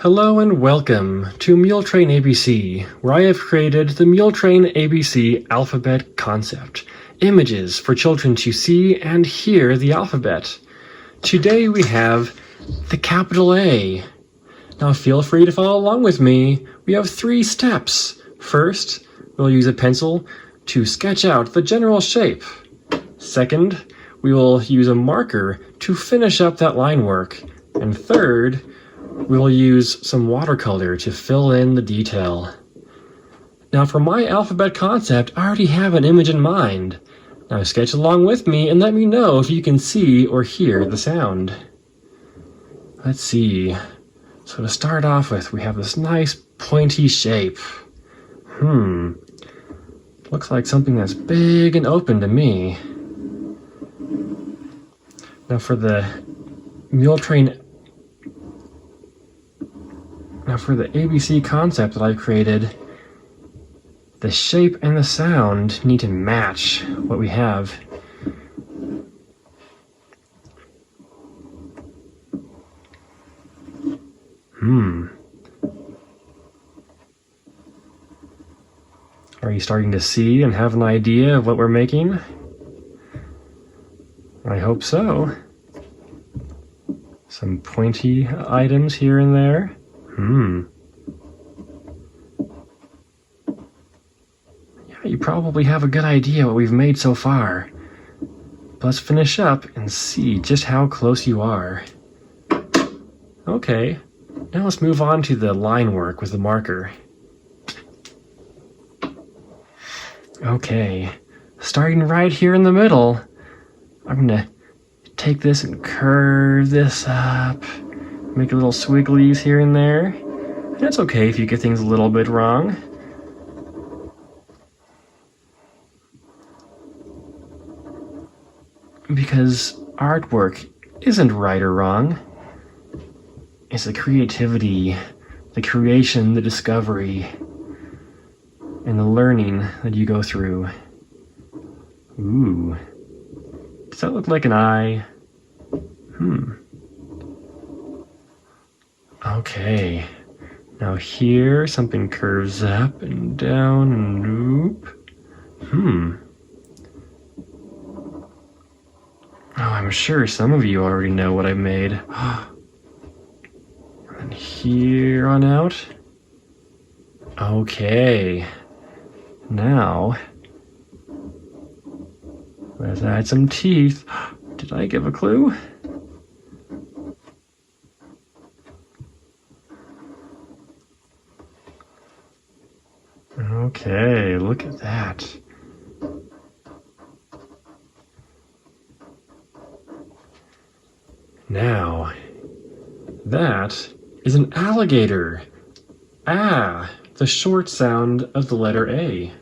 Hello and welcome to MuleTrain ABC, where I have created the MuleTrain ABC Alphabet Concept, images for children to see and hear the alphabet. Today we have the capital A. Now feel free to follow along with me. We have 3 steps. First, we'll use a pencil to sketch out the general shape. Second, we will use a marker to finish up that line work. And third, we will use some watercolor to fill in the detail. Now for my alphabet concept, I already have an image in mind. Now sketch along with me and let me know if you can see or hear the sound. Let's see. So to start off with, we have this nice pointy shape. Looks like something that's big and open to me. Now for the ABC concept that I created, the shape and the sound need to match what we have. Are you starting to see and have an idea of what we're making? I hope so. Some pointy items here and there. Yeah, you probably have a good idea what we've made so far. But let's finish up and see just how close you are. Okay, now let's move on to the line work with the marker. Okay, starting right here in the middle, I'm gonna take this and curve this up, make little swigglies here and there. That's okay if you get things a little bit wrong. Because artwork isn't right or wrong. It's the creativity, the creation, the discovery, and the learning that you go through. Ooh. Does that look like an eye? Okay. Now here, something curves up and down and loop. Oh, I'm sure some of you already know what I made. And here on out. Okay. Now, let's add some teeth. Did I give a clue? Okay, look at that. Now, that is an alligator. Ah, the short sound of the letter A.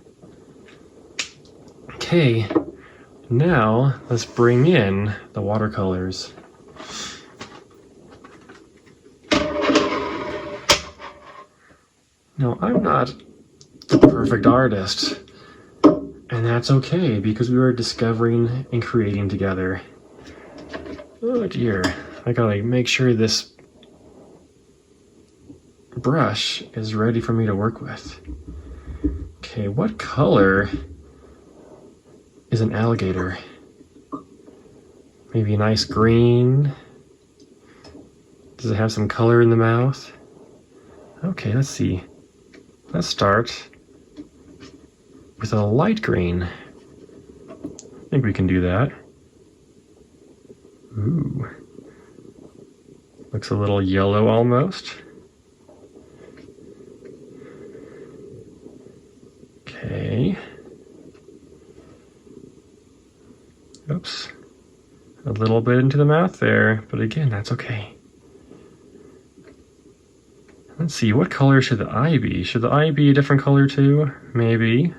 Okay, now let's bring in the watercolors. Now, I'm not the perfect artist, and that's okay because we were discovering and creating together. Oh dear, I gotta make sure this brush is ready for me to work with. Okay, what color is an alligator? Maybe a nice green? Does it have some color in the mouth? Okay, let's see. Let's start with a light green. I think we can do that. Ooh. Looks a little yellow almost. Okay. Oops. A little bit into the mouth there, but again, that's okay. Let's see, what color should the eye be? Should the eye be a different color too? Maybe.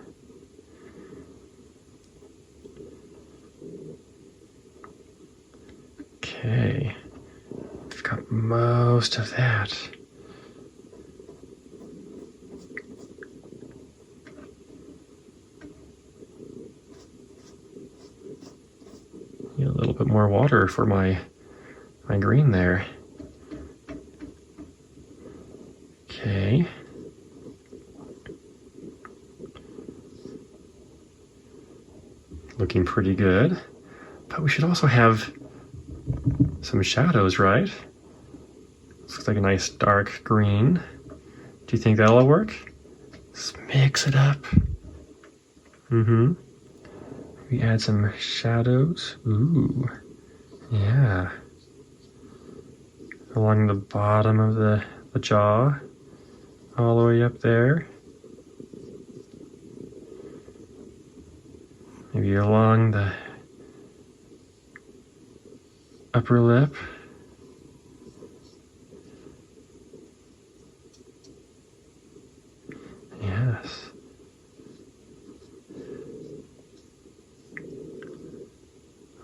Okay. We've got most of that. Need a little bit more water for my green there. Okay. Looking pretty good. But we should also have some shadows, right? This looks like a nice dark green. Do you think that'll work? Let's mix it up. We add some shadows. Ooh, yeah. Along the bottom of the jaw, all the way up there. Maybe along the upper lip. Yes.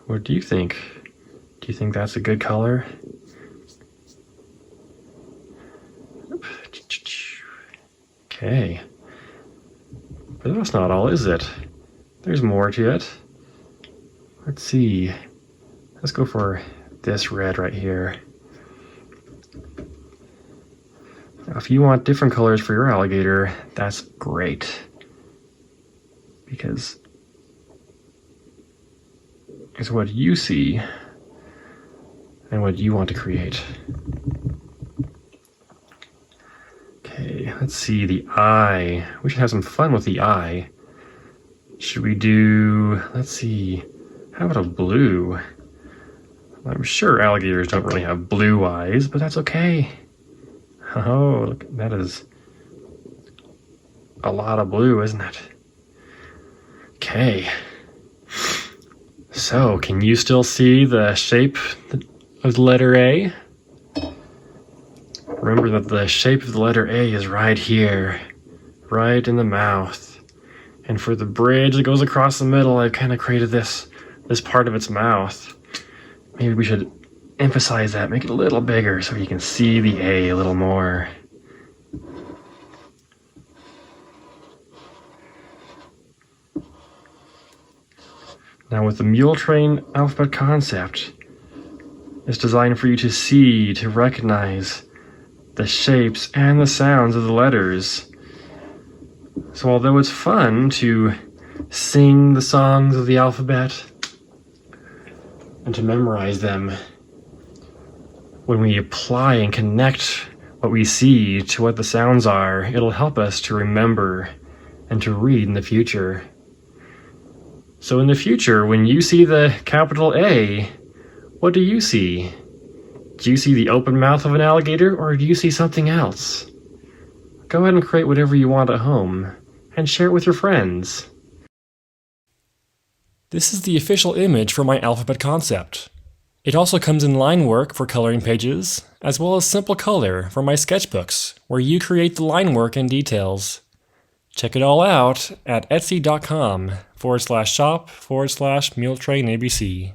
What do you think? Do you think that's a good color? Okay. But that's not all, is it? There's more to it. Let's see. Let's go for this red right here. Now, if you want different colors for your alligator, that's great. Because it's what you see and what you want to create. Okay, let's see, the eye. We should have some fun with the eye. Should we do, let's see, how about a blue? I'm sure alligators don't really have blue eyes, but that's okay. Oh, look, that is a lot of blue, isn't it? Okay. So, can you still see the shape of the letter A? Remember that the shape of the letter A is right here, right in the mouth. And for the bridge that goes across the middle, I've kind of created this part of its mouth. Maybe we should emphasize that, make it a little bigger so you can see the A a little more. Now with the MuleTrain Alphabet Concept, it's designed for you to see, to recognize the shapes and the sounds of the letters. So although it's fun to sing the songs of the alphabet and to memorize them, when we apply and connect what we see to what the sounds are, it'll help us to remember and to read in the future. So in the future, when you see the capital A, what do you see? Do you see the open mouth of an alligator, or do you see something else? Go ahead and create whatever you want at home and share it with your friends. This is the official image for my alphabet concept. It also comes in line work for coloring pages, as well as simple color for my sketchbooks, where you create the line work and details. Check it all out at etsy.com/shop/MuleTrainABC.